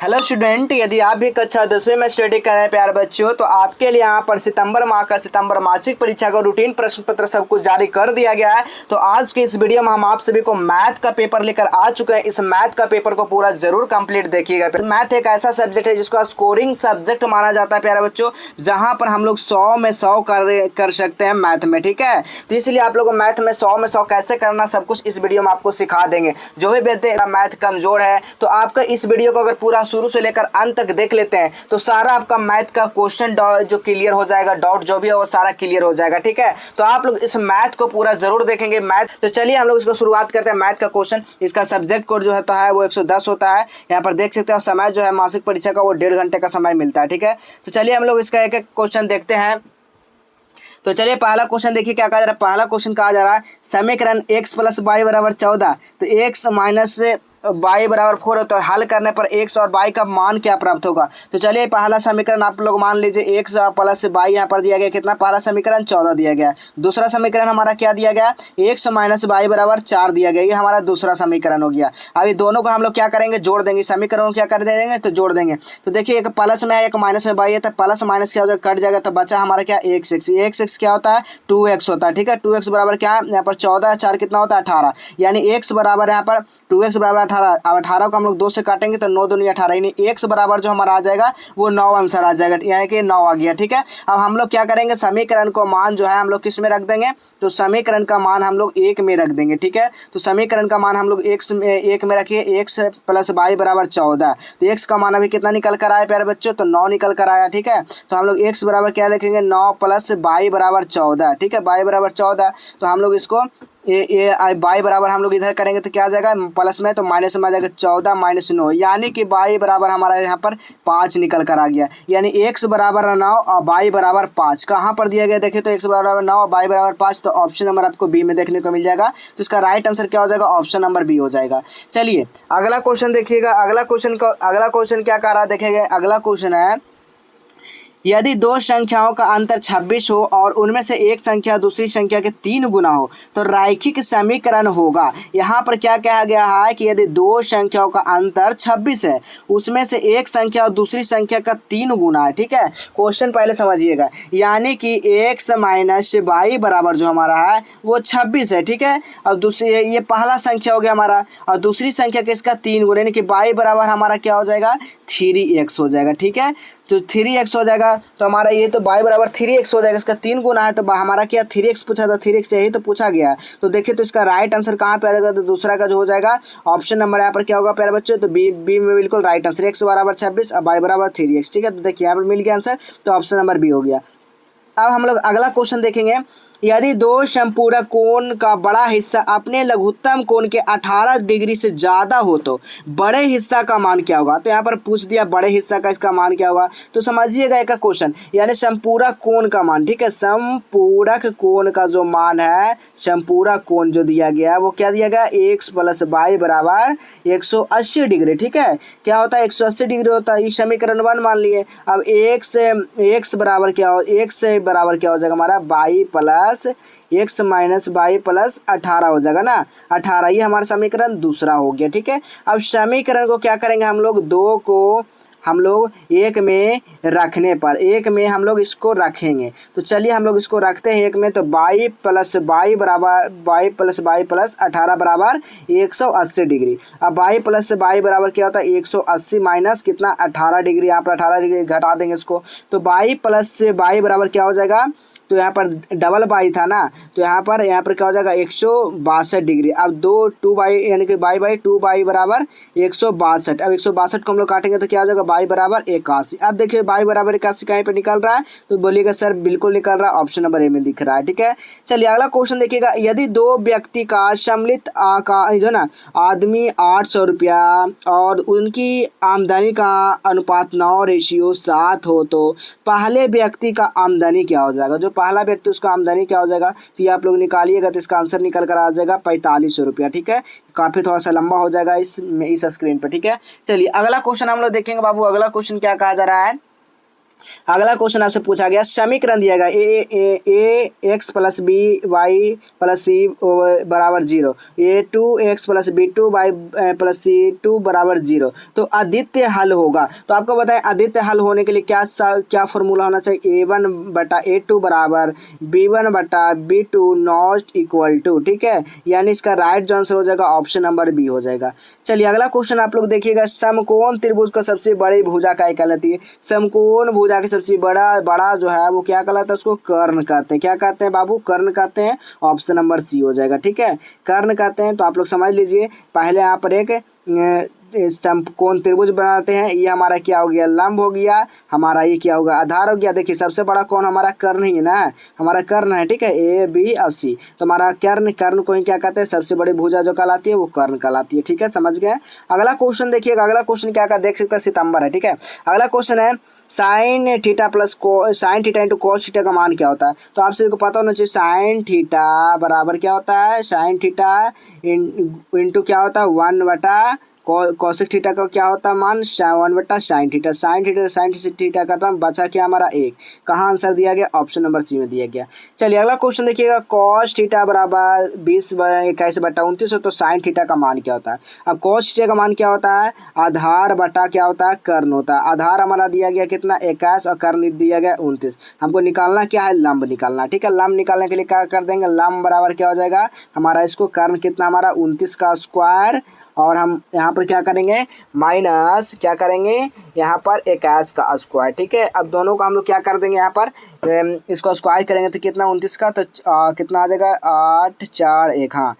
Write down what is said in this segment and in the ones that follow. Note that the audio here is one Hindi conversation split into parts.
हेलो स्टूडेंट, यदि आप भी कक्षा 10वीं में स्टडी कर रहे हैं प्यारे बच्चों, तो आपके लिए यहाँ पर सितंबर माह का सितंबर मासिक परीक्षा का रूटीन प्रश्न पत्र सब कुछ जारी कर दिया गया है। तो आज के इस वीडियो में हम आप सभी को मैथ का पेपर लेकर आ चुके हैं। इस मैथ का पेपर को पूरा जरूर कंप्लीट देखिएगा। मैथ एक ऐसा सब्जेक्ट है जिसको स्कोरिंग सब्जेक्ट माना जाता है प्यारे बच्चों, जहाँ पर हम लोग 100 में 100 कर सकते हैं मैथ में। ठीक है, तो इसलिए आप लोगों को मैथ में 100 में 100 कैसे करना सब कुछ इस वीडियो में आपको सिखा देंगे। जो भी व्यक्ति मैथ कमजोर है तो आपका इस वीडियो को अगर पूरा शुरू से लेकर अंत तक देख लेते हैं तो सारा आपका मैथ का क्वेश्चन जो क्लियर हो जाएगा, डाउट जो भी है वो सारा क्लियर हो जाएगा। ठीक है, तो आप लोग इस मैथ को पूरा जरूर देखेंगे मैथ। तो चलिए हम लोग इसको शुरुआत करते हैं। मैथ का क्वेश्चन, इसका सब्जेक्ट कोड जो होता है वो 110 होता है। यहाँ पर देख सकते हैं समय जो है मासिक परीक्षा का वो 1.5 घंटे का समय मिलता है। ठीक है, तो चलिए हम लोग इसका एक एक क्वेश्चन देखते हैं। तो चलिए पहला क्वेश्चन देखिए क्या कहा जा रहा है। पहला क्वेश्चन कहा जा रहा है समीकरण x प्लस वाई बराबर 14, तो x माइनस y बराबर 4 होता है। हल करने पर x और y का मान क्या प्राप्त होगा। तो चलिए पहला समीकरण आप लोग मान लीजिए x प्लस y यहाँ पर दिया गया कितना, पहला समीकरण 14 दिया गया। दूसरा समीकरण हमारा क्या दिया गया, x माइनस y बराबर 4 दिया गया। ये हमारा दूसरा समीकरण हो गया। अभी दोनों को हम लोग क्या करेंगे, जोड़ देंगे। समीकरण क्या कर देंगे, तो जोड़ देंगे। तो देखिए एक प्लस में है एक माइनस में y है, तो प्लस माइनस क्या हो जाएगा, कट जाएगा। तो बचा हमारा क्या, x क्या होता है 2x होता है। ठीक है, 2x बराबर क्या है, यहाँ पर 14 4 कितना होता है 18, यानी x बराबर यहाँ पर 2x बराबर 18। अब 18 को हम लोग 2 से काटेंगे तो 9 दूनी 18, यानी x बराबर जो हमारा आ जाएगा वो 9 आंसर आ जाएगा, यानी कि 9 आ गया। ठीक है, अब हम लोग क्या करेंगे, समीकरण को मान जो है हम लोग किस में रख देंगे, तो समीकरण का मान हम लोग 1 में रख देंगे। ठीक है, तो समीकरण का मान हम लोग 1 में रखिए। x प्लस y बराबर 14, तो x का मान अभी कितना निकल कर आया प्यारे बच्चों, तो 9 निकल कर आया। ठीक है, तो हम लोग x बराबर क्या लिखेंगे, 9 प्लस y बराबर 14। ठीक है, y बराबर 14, तो हम लोग इसको ये y बराबर हम लोग इधर करेंगे तो क्या आ जाएगा, प्लस में तो माइनस में आ जाएगा 14 माइनस 9, यानी कि y बराबर हमारा यहाँ पर 5 निकल कर आ गया। यानी x बराबर 9 और y बराबर 5 कहाँ पर दिया गया, देखिए तो x बराबर 9 और y बराबर 5, तो ऑप्शन नंबर आपको बी में देखने को मिल जाएगा। तो इसका राइट आंसर क्या हो जाएगा, ऑप्शन नंबर बी हो जाएगा। चलिए अगला क्वेश्चन देखिएगा। अगला क्वेश्चन क्या कर रहा है, देखेंगे अगला क्वेश्चन है, यदि दो संख्याओं का अंतर 26 हो और उनमें से एक संख्या दूसरी संख्या के 3 गुना हो तो रैखिक समीकरण होगा। यहाँ पर क्या कहा गया है कि यदि दो संख्याओं का अंतर 26 है, उसमें से एक संख्या और दूसरी संख्या का 3 गुना है। ठीक है, क्वेश्चन पहले समझिएगा, यानी कि x माइनस y बराबर जो हमारा है वो 26 है। ठीक है, अब दूसरी ये पहला संख्या हो गया हमारा, और दूसरी संख्या के इसका 3 गुना, यानी कि y बराबर हमारा क्या हो जाएगा, 3x हो जाएगा। ठीक है, तो 3x हो जाएगा, तो हमारा ये तो y बराबर 3x हो जाएगा। इसका 3 गुना है तो हमारा क्या 3x पूछा था, 3x यही तो पूछा गया है। तो देखिए तो इसका राइट आंसर कहाँ पे आ जाएगा, तो दूसरा का जो हो जाएगा ऑप्शन नंबर यहाँ पर क्या होगा प्यारे बच्चों, तो बी में बिल्कुल राइट आंसर, x बराबर 26 और y बराबर 3x। ठीक है, तो देखिए यहाँ पर मिल गया आंसर, तो ऑप्शन नंबर बी हो गया। अब हम लोग अगला क्वेश्चन देखेंगे, यदि दो संपूरक कोण का बड़ा हिस्सा अपने लघुत्तम कोण के 18 डिग्री से ज़्यादा हो तो बड़े हिस्सा का मान क्या होगा। तो यहाँ पर पूछ दिया बड़े हिस्सा का इसका मान क्या होगा, तो समझिएगा एक क्वेश्चन, यानी संपूरक कोण का मान। ठीक है, संपूरक कोण का जो मान है, संपूरक कोण जो दिया गया है वो क्या दिया गया, x प्लस y बराबर 180 डिग्री। ठीक है, क्या होता है 180 डिग्री होता है, इस समीकरण 1 मान लिए। अब x बराबर क्या हो, x बराबर क्या हो जाएगा हमारा y plus x minus y plus 18 हो जाएगा ना, 18, ये हमारा समीकरण दूसरा हो गया। ठीक है, अब समीकरण को क्या करेंगे हम लोग, दो को हम लोग एक में रखने पर, एक में हम लोग इसको रखेंगे। तो चलिए हम लोग इसको रखते हैं एक में, तो y प्लस वाई बराबर y प्लस वाई प्लस 18 बराबर 180 डिग्री। अब y प्लस वाई बराबर क्या होता है 180 माइनस कितना 18 डिग्री, यहाँ पर 18 डिग्री घटा देंगे इसको, तो y प्लस वाई बराबर क्या हो जाएगा, तो यहाँ पर डबल बाई था ना, तो यहाँ पर क्या हो जाएगा 162 डिग्री। अब टू बाई यानी कि बाई 2 बाई बराबर 162। अब 162 को हम लोग काटेंगे तो क्या हो जाएगा बाई बराबर 81। अब देखिए बाई बराबर 81 कहीं पे निकल रहा है, तो बोलिएगा सर बिल्कुल निकल रहा है, ऑप्शन नंबर ए में दिख रहा है। ठीक है, चलिए अगला क्वेश्चन देखिएगा, यदि दो व्यक्ति का सम्मिलित का जो ना आदमी 800 रुपया और उनकी आमदनी का अनुपात 9:7 हो तो पहले व्यक्ति का आमदनी क्या हो जाएगा। जो पहला व्यक्ति उसका आमदनी क्या हो जाएगा, तो ये आप लोग निकालिएगा तो इसका आंसर निकल कर आ जाएगा 4500 रुपया। ठीक है, काफ़ी थोड़ा सा लंबा हो जाएगा इस स्क्रीन पर। ठीक है, चलिए अगला क्वेश्चन हम लोग देखेंगे बाबू। अगला क्वेश्चन क्या कहा जा रहा है, अगला क्वेश्चन आपसे पूछा गया, समीकरण दिया गया a x plus b y plus c बराबर 0, a 2x plus b 2 y plus c 2 बराबर 0। तो आदित्य हल होगा। तो आपको बताएं आदित्य हल होने के लिए क्या फॉर्मूला होना चाहिए, a1 बटा a2 बराबर b1 बटा b2 नॉट इक्वल टू, ठीक है, यानी इसका राइट जो आंसर हो जाएगा ऑप्शन नंबर बी हो जाएगा। चलिए अगला क्वेश्चन आप लोग देखिएगा, समकोण त्रिभुज का सबसे बड़ी भुजा क्या कहलाती है। समकोण भुजा की सबसे बड़ा जो है वो क्या कहलाता है, उसको कर्ण कहते हैं। क्या कहते हैं बाबू, कर्ण कहते हैं। ऑप्शन नंबर सी हो जाएगा, ठीक है, कर्ण कहते हैं। तो आप लोग समझ लीजिए, पहले यहाँ पर एक समकोण त्रिभुज बनाते हैं। ये हमारा क्या हो गया, लंब हो गया, हमारा ये क्या होगा, आधार हो गया। देखिए सबसे बड़ा कौन हमारा कर्ण ही है ना, हमारा कर्ण है, ठीक है, ए बी और सी। तो हमारा कर्ण को ही क्या कहते हैं, सबसे बड़ी भुजा जो कहलाती है वो कर्ण कहलाती है, ठीक है, समझ गए। अगला क्वेश्चन देखिएगा, अगला क्वेश्चन क्या क्या देख सकते हैं, सितंबर है, ठीक है। अगला क्वेश्चन है sine theta plus sine theta into cos theta का मान क्या होता है। तो आप सभी को पता होना चाहिए साइन थीटा बराबर क्या होता है, साइन थीटा इंटू क्या होता है 1 बटा कॉसेक थीटा का क्या होता है मान, 1 बटा साइन थीटा। साइन थीटा का था बचा क्या हमारा 1। कहाँ आंसर दिया गया, ऑप्शन नंबर सी में दिया गया। चलिए अगला क्वेश्चन देखिएगा, कॉस थीटा बराबर 20/21 बटा 29 हो तो साइन थीटा का मान क्या होता है। अब कॉस थीटा का मान क्या होता है, आधार बटा क्या होता है, कर्ण होता है। आधार हमारा दिया गया कितना 21 और कर्ण दिया गया 29। हमको निकालना क्या है, लंब निकालना, ठीक है। लंब निकालने के लिए क्या कर देंगे, लंब बराबर क्या हो जाएगा हमारा, इसको कर्ण कितना हमारा 29 का स्क्वायर, और हम यहाँ पर क्या करेंगे माइनस क्या करेंगे यहाँ पर 21 का स्क्वायर, ठीक है। अब दोनों का हम लोग क्या कर देंगे यहाँ पर इसको स्क्वायर करेंगे तो कितना 29 का, तो कितना आ जाएगा 8 4 1, हाँ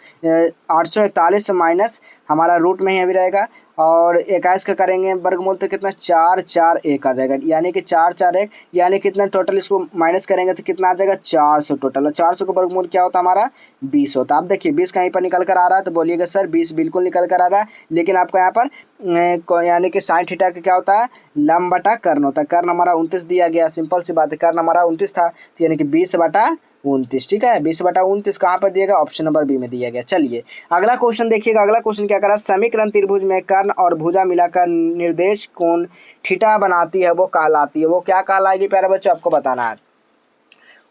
841 माइनस हमारा रूट में ही अभी रहेगा, और 21 का करेंगे वर्गमूल तो कितना 4 4 1 आ जाएगा, यानी कि 4 4 1, यानी कितना टोटल इसको माइनस करेंगे तो कितना आ जाएगा 400 टोटल। 400 का वर्गमूल क्या होता है हमारा 20 होता है। आप देखिए 20 कहीं पर निकल कर आ रहा है तो बोलिएगा सर 20 बिल्कुल निकल कर आ रहा है, लेकिन आपका यहाँ पर यानी कि साइन थीटा का क्या होता है, लंब बटा कर्ण होता है। कर्ण हमारा 29 दिया गया, सिंपल सी बात है, कर्ण हमारा 29 था तो यानी कि 20 बटा 29, ठीक है। 20 बटा 29 कहाँ पर दिया गया, ऑप्शन नंबर बी में दिया गया। चलिए अगला क्वेश्चन देखिएगा, अगला क्वेश्चन क्या करा, समीकरण त्रिभुज में कर्ण और भुजा मिलाकर निर्देश कोण थीटा बनाती है वो कहलाती है, वो क्या कहलाएगी प्यारे बच्चों, आपको बताना है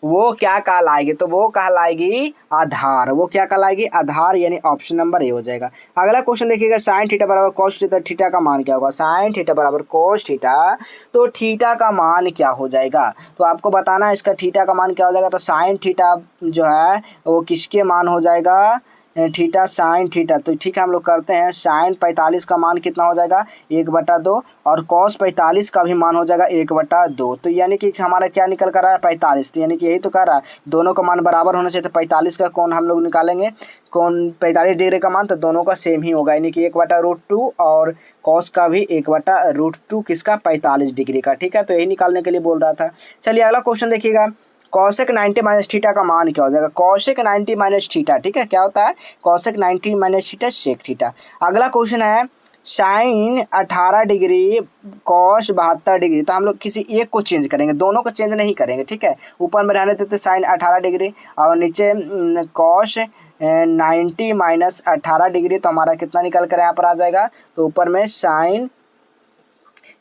वो क्या कहलाएगी, तो वो कहलाएगी आधार। वो क्या कहलाएगी, आधार, यानी ऑप्शन नंबर ए हो जाएगा। अगला क्वेश्चन देखिएगा, साइन थीटा बराबर कॉस थीटा, थीटा का मान क्या होगा, साइन थीटा बराबर कॉस थीटा, तो थीटा का मान क्या हो जाएगा, तो आपको बताना है इसका थीटा का मान क्या हो जाएगा। तो साइन थीटा जो है वो किसके मान हो जाएगा, थीटा साइन थीटा। तो ठीक है हम लोग करते हैं, साइन 45 का मान कितना हो जाएगा 1/2, और कॉस 45 का भी मान हो जाएगा 1/2। तो यानी कि हमारा क्या निकल कर रहा है 45, तो यानी कि यही तो कह रहा है दोनों का मान बराबर होना चाहिए। तो 45 का कौन हम लोग निकालेंगे, कौन 45 डिग्री का मान, तो दोनों का सेम ही होगा, यानी कि 1/√2, और कॉस का भी 1/√2 किसका 45 डिग्री का, ठीक है। तो यही निकालने के लिए बोल रहा था। चलिए अगला क्वेश्चन देखिएगा, कॉसेक 90 माइनस थीटा का मान क्या हो जाएगा, कॉसेक 90 माइनस थीटा, ठीक है, क्या होता है cosec 90 minus theta sec theta. अगला क्वेश्चन है साइन 18 डिग्री कॉस 72 डिग्री। तो हम लोग किसी एक को चेंज करेंगे, दोनों को चेंज नहीं करेंगे, ठीक है। ऊपर में रहने देते साइन 18 डिग्री और नीचे कॉस 90 माइनस 18 डिग्री। तो हमारा कितना निकल कर यहाँ पर आ जाएगा, तो ऊपर में साइन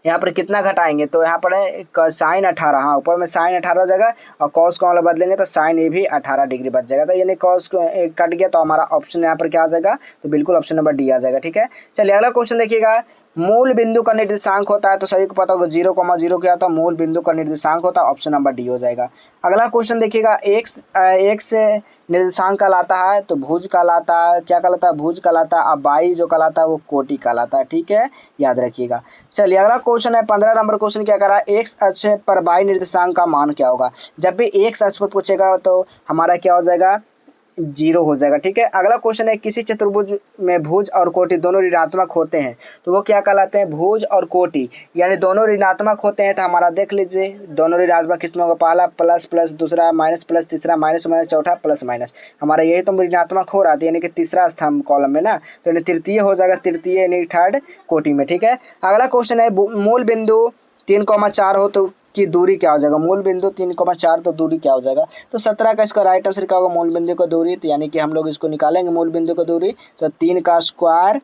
यहाँ पर कितना घटाएंगे, तो यहाँ पर है साइन 18, हाँ ऊपर में साइन 18 हो जाएगा, और कॉस को मतलब बदलेंगे तो साइन ए भी 18 डिग्री बच जाएगा। तो यानी कॉस को कट गया, तो हमारा ऑप्शन यहाँ पर क्या आ जाएगा, तो बिल्कुल ऑप्शन नंबर डी आ जाएगा, ठीक है। चलिए अगला क्वेश्चन देखिएगा, मूल बिंदु का निर्देशांक होता है, तो सभी को पता होगा 0,0 क्या होता है, मूल बिंदु का निर्देशांक होता है, ऑप्शन नंबर डी हो जाएगा। अगला क्वेश्चन देखिएगा, एक से निर्देशांक कहलाता है तो भुज कहलाता है, क्या कहलाता है, भुज कहलाता है, और बाई जो कहलाता है वो कोटि कहलाता है, ठीक है, याद रखिएगा। चलिए अगला क्वेश्चन है 15 नंबर क्वेश्चन क्या करा, एक्स अक्ष पर बाई निर्देशांक का मान क्या होगा। जब भी एक्स अक्ष पर पूछेगा तो हमारा क्या हो जाएगा 0 हो जाएगा, ठीक है। अगला क्वेश्चन है, किसी चतुर्भुज में भुज और कोटि दोनों ऋणात्मक होते हैं तो वो क्या कहलाते हैं, भुज और कोटि, यानी दोनों ऋणात्मक होते हैं। तो हमारा देख लीजिए दोनों ऋणात्मक किसमें होगा, पहला प्लस प्लस, दूसरा माइनस प्लस, तीसरा माइनस माइनस, चौथा प्लस माइनस। हमारा यही तो ऋणात्मक हो रहा था, यानी कि तीसरा स्तंभ कॉलम में ना, तो यानी तृतीय हो जाएगा, तृतीय यानी थर्ड कोटि में, ठीक है। अगला क्वेश्चन है, मूल बिंदु 3,4 हो तो की दूरी क्या हो जाएगा, मूल बिंदु 3,4 तो दूरी क्या हो जाएगा, तो 17 का इसका राइट आंसर क्या होगा, मूल बिंदु का दूरी। तो यानी कि हम लोग इसको निकालेंगे मूल बिंदु का दूरी, तो 3 का स्क्वायर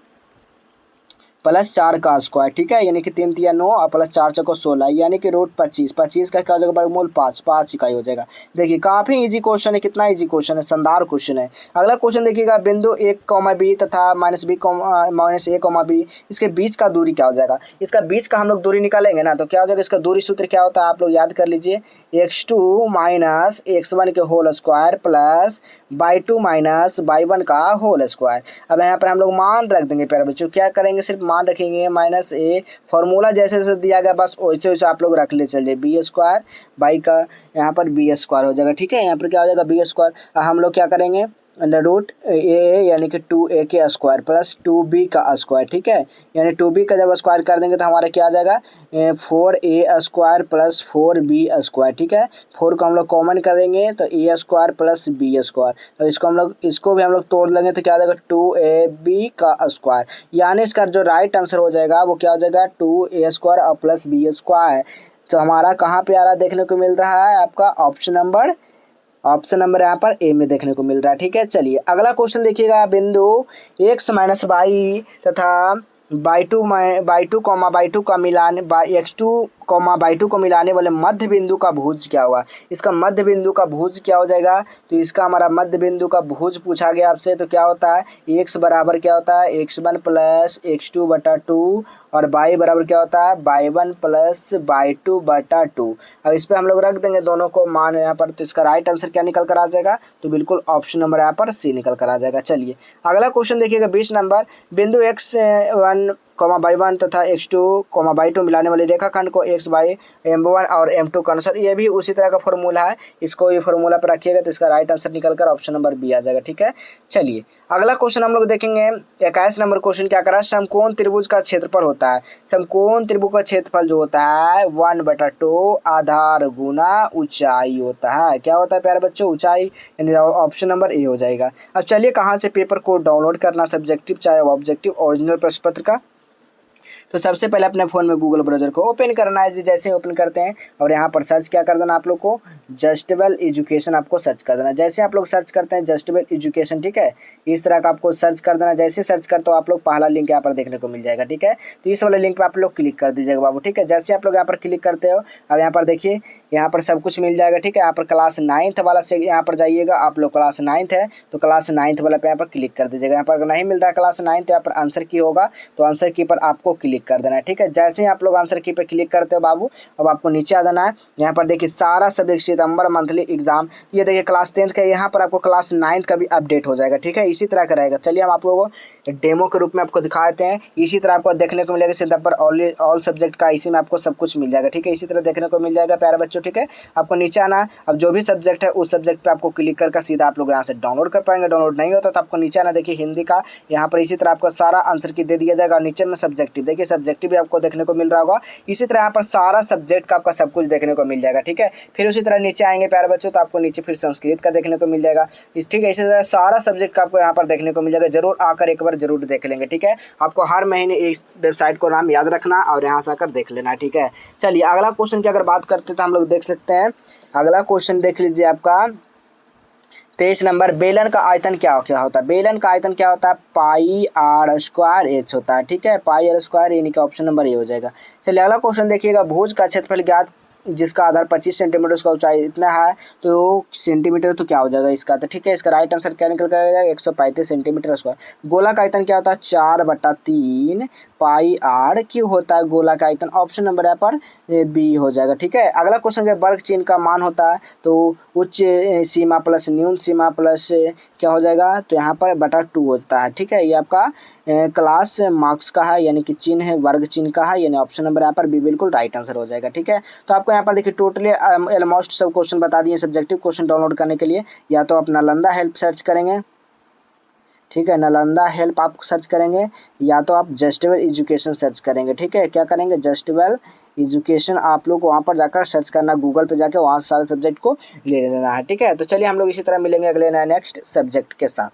प्लस 4 का स्क्वायर, ठीक है, यानी कि 3 तिया 9 और प्लस 4 चौको 16, यानी कि रूट 25, 25 का क्या हो जाएगा वर्गमूल 5, 5 इकाई हो जाएगा। देखिए काफ़ी इजी क्वेश्चन है, कितना इजी क्वेश्चन है, शानदार क्वेश्चन है। अगला क्वेश्चन देखिएगा, बिंदु (a, b) तथा -a, b इसके बीच का दूरी क्या हो जाएगा। इसका बीच का हम लोग दूरी निकालेंगे ना, तो क्या हो जाएगा, इसका दूरी सूत्र क्या होता है आप लोग याद कर लीजिए, x2 माइनस x1 के whole square plus y2 minus y1 का होल स्क्वायर। अब यहाँ पर हम लोग मान रख देंगे प्यारे बच्चों, क्या करेंगे सिर्फ मान रखेंगे, माइनस ए फॉर्मूला जैसे जैसे दिया गया बस वैसे वैसे आप लोग रख ले चलिए, बी स्क्वायर बाई का यहाँ पर बी स्क्वायर हो जाएगा, ठीक है, यहाँ पर क्या हो जाएगा बी स्क्वायर। हम लोग क्या करेंगे, अंडर रूट ए यानी कि 2a के स्क्वायर प्लस 2b का स्क्वायर, ठीक है, यानी 2b का जब स्क्वायर कर देंगे तो हमारा क्या आ जाएगा 4a square plus 4b square, ठीक है, 4 को हम लोग कॉमन करेंगे तो a square plus b square, तो इसको भी हम लोग तोड़ लेंगे तो क्या आ जाएगा 2ab का स्क्वायर, यानी इसका जो राइट आंसर हो जाएगा वो क्या हो जाएगा 2a स्क्वायर और प्लस b स्क्वायर। तो हमारा कहाँ पे आ रहा देखने को मिल रहा है, आपका ऑप्शन नंबर यहाँ पर ए में देखने को मिल रहा है, ठीक है। चलिए अगला क्वेश्चन देखिएगा, बिंदु x माइनस वाई तथा बाई टू का मिलान x2 बाई टू को मिलाने वाले मध्य बिंदु का भुज क्या होगा। इसका मध्य बिंदु का भुज क्या हो जाएगा, तो इसका हमारा मध्य बिंदु का भुज पूछा गया आपसे, तो क्या होता है x बराबर क्या होता है x1 प्लस x2 बटा 2 और y बराबर क्या होता है y1 प्लस y2 बटा 2। अब इस पर हम लोग रख देंगे दोनों को मान यहाँ पर, तो इसका राइट आंसर क्या निकल कर आ जाएगा, तो बिल्कुल ऑप्शन नंबर यहाँ पर सी निकल कर आ जाएगा। चलिए अगला क्वेश्चन देखिएगा, 20 नंबर, बिंदु x1 y1 तथा x2 y2 मिलाने वाले रेखाखंड को x बाई m1 और m2 का अनुसार, ये भी उसी तरह का फॉर्मूला है, इसको ये फॉर्मूला पर रखिएगा तो इसका राइट आंसर निकल कर ऑप्शन नंबर बी आ जाएगा, ठीक है। चलिए अगला क्वेश्चन हम लोग देखेंगे, 21 नंबर क्वेश्चन क्या करा, समकोण त्रिभुज का क्षेत्रफल होता है, समकोण त्रिभुज का क्षेत्रफल जो होता है 1/2 आधार गुना ऊंचाई होता है। क्या होता है प्यारे बच्चों, ऊंचाई, यानी ऑप्शन नंबर ए हो जाएगा। अब चलिए कहाँ से पेपर को डाउनलोड करना, सब्जेक्टिव चाहे ऑब्जेक्टिव ओरिजिनल प्रश्न पत्र का, तो सबसे पहले अपने फ़ोन में गूगल ब्राउज़र को ओपन करना है जी। जैसे ही ओपन करते हैं और यहाँ पर सर्च क्या कर देना आप लोग को, जस्टवेल एजुकेशन आपको सर्च कर देना। जैसे आप लोग सर्च करते हैं जस्टवेल एजुकेशन, ठीक है, इस तरह का आपको सर्च कर देना। जैसे सर्च करते हो आप लोग पहला लिंक यहाँ पर देखने को मिल जाएगा, ठीक है, तो इस वाले लिंक पर आप लोग क्लिक कर दीजिएगा बाबू, ठीक है। जैसे आप लोग यहाँ पर क्लिक करते हो, अब यहाँ पर देखिए यहाँ पर सब कुछ मिल जाएगा, ठीक है। यहाँ पर क्लास 9th वाला से यहाँ पर जाइएगा, आप लोग क्लास 9th है तो क्लास 9th वाला पे यहाँ पर क्लिक कर दीजिएगा। यहाँ पर नहीं मिल रहा है क्लास 9th, यहाँ पर आंसर की होगा तो आंसर की पर आपको क्लिक कर देना है, ठीक है। जैसे ही आप लोग आंसर की पे क्लिक करते हो बाबू, अब आपको नीचे आ जाना है। यहाँ पर देखिए सारा सब्जेक्ट सितंबर मंथली एग्जाम, ये देखिए क्लास 10th का, यहाँ पर आपको क्लास 9th का भी अपडेट हो जाएगा, ठीक है, इसी तरह का रहेगा। चलिए हम आप लोगों को डेमो के रूप में आपको दिखाते हैं, इसी तरह आपको देखने को मिलेगा सितंबर ऑल सब्जेक्ट का, इसी में आपको सब कुछ मिल जाएगा, ठीक है, इसी तरह देखने को मिल जाएगा प्यारे बच्चों, ठीक है। आपको नीचे आना, अब जो भी सब्जेक्ट है उस सब्जेक्ट पे आपको क्लिक करके सीधा आप लोग यहाँ से डाउनलोड कर पाएंगे। डाउनलोड नहीं होता तो आपको नीचे आना, देखिए हिंदी का, यहाँ पर इसी तरह आपको सारा आंसर की दे दिया जाएगा। नीचे में सब्जेक्टिव, देखिए सब्जेक्टिव भी आपको देखने को मिल रहा होगा, इसी तरह यहाँ पर सारा सब्जेक्ट का आपका सब कुछ देखने को मिल जाएगा, ठीक है। फिर उसी तरह नीचे आएंगे प्यारे बच्चों तो आपको नीचे फिर संस्कृत का देखने को मिल जाएगा, ठीक है, इसी तरह सारा सब्जेक्ट का आपको यहाँ पर देखने को मिल जाएगा। जरूर आकर एक बार जरूर देख लेंगे, ठीक है। आपको हर महीने इस वेबसाइट को नाम याद रखना और यहाँ से आकर देख लेना, ठीक है। चलिए अगला क्वेश्चन की अगर बात करते हैं तो हम लोग देख सकते हैं, अगला क्वेश्चन देख लीजिए आपका 23 नंबर, बेलन का आयतन क्या होता है। बेलन का आयतन क्या होता है, पाई आर स्क्वायर एच होता है, ठीक है, पाई आर स्क्वायर, यानी कि ऑप्शन नंबर ए हो जाएगा। चलिए अगला क्वेश्चन देखिएगा, भुज का क्षेत्रफल ज्ञात जिसका आधार 25 सेंटीमीटर, उसका ऊंचाई इतना है तो सेंटीमीटर, तो क्या हो जाएगा इसका, तो ठीक है, इसका राइट आंसर क्या निकल कर आएगा 135 सेंटीमीटर स्क्वायर। गोला का आयतन क्या होता है 4/3 पाई आर क्यों होता है गोला का आयतन, ऑप्शन नंबर यहाँ पर बी हो जाएगा, ठीक है। अगला क्वेश्चन है, वर्ग चिन्ह का मान होता है तो उच्च सीमा प्लस न्यून सीमा प्लस क्या हो जाएगा, तो यहाँ पर बटा 2 होता है, ठीक है। ये आपका क्लास मार्क्स का है, यानी कि चिन्ह है वर्ग चिन्ह का है, यानी ऑप्शन नंबर यहाँ पर बी बिल्कुल राइट आंसर हो जाएगा, ठीक है। तो आपको यहाँ पर देखिए टोटली ऑलमोस्ट सब क्वेश्चन बता दिए। सब्जेक्टिव क्वेश्चन डाउनलोड करने के लिए या तो आप नालंदा हेल्प सर्च करेंगे, ठीक है, नालंदा हेल्प आप सर्च करेंगे, या तो आप जस्टवेल एजुकेशन सर्च करेंगे, ठीक है। क्या करेंगे, जस्टवेल एजुकेशन आप लोग वहाँ पर जाकर सर्च करना, गूगल पे जाकर वहाँ से सारे सब्जेक्ट को ले लेना है, ठीक है। तो चलिए हम लोग इसी तरह मिलेंगे अगले नेक्स्ट सब्जेक्ट के साथ।